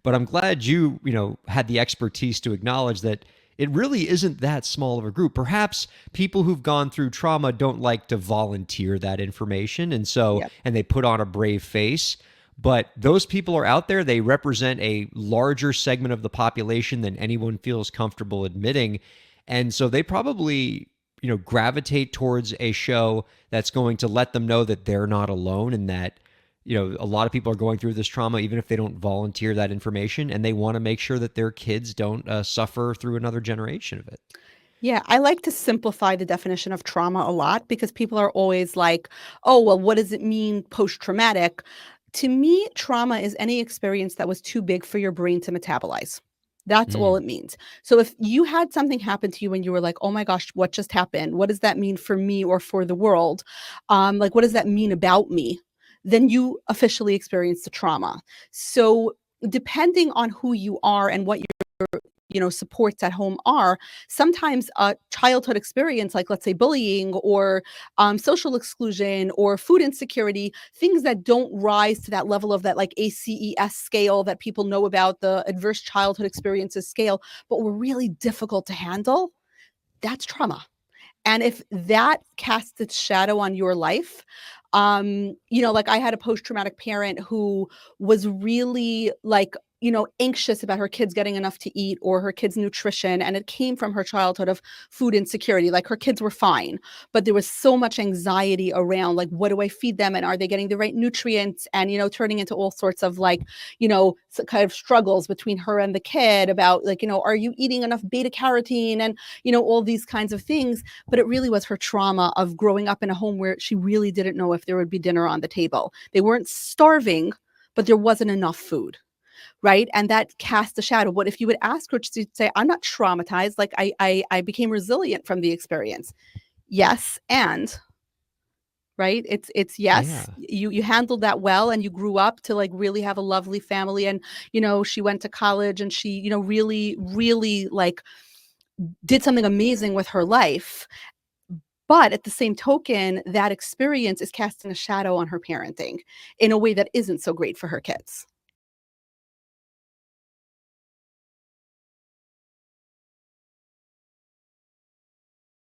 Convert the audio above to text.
But I'm glad you had the expertise to acknowledge that it really isn't that small of a group. Perhaps people who've gone through trauma don't like to volunteer that information, Yep. and they put on a brave face. But those people are out there. They represent a larger segment of the population than anyone feels comfortable admitting. And so they probably gravitate towards a show that's going to let them know that they're not alone and that a lot of people are going through this trauma, even if they don't volunteer that information, and they want to make sure that their kids don't suffer through another generation of it. Yeah, I like to simplify the definition of trauma a lot because people are always like, oh, well, what does it mean post-traumatic? To me, trauma is any experience that was too big for your brain to metabolize. That's all Mm. it means. So if you had something happen to you and you were like, oh my gosh, what just happened? What does that mean for me or for the world? Like, what does that mean about me? Then you officially experienced the trauma. So depending on who you are and what supports at home are, sometimes a childhood experience, like let's say bullying or social exclusion or food insecurity, things that don't rise to that level of that like ACES scale that people know about, the adverse childhood experiences scale, but were really difficult to handle, that's trauma. And if that casts its shadow on your life, like I had a post-traumatic parent who was really like, anxious about her kids getting enough to eat or her kids' nutrition. And it came from her childhood of food insecurity. Like her kids were fine, but there was so much anxiety around like, what do I feed them? And are they getting the right nutrients? And, turning into all sorts of like, kind of struggles between her and the kid about like, are you eating enough beta carotene and, all these kinds of things. But it really was her trauma of growing up in a home where she really didn't know if there would be dinner on the table. They weren't starving, but there wasn't enough food. Right. And that cast a shadow. What if you would ask her to say, I'm not traumatized, like I became resilient from the experience. Yes. And right. It's yes, Yeah. you handled that well and you grew up to like really have a lovely family. And, she went to college and she, really, really like did something amazing with her life. But at the same token, that experience is casting a shadow on her parenting in a way that isn't so great for her kids.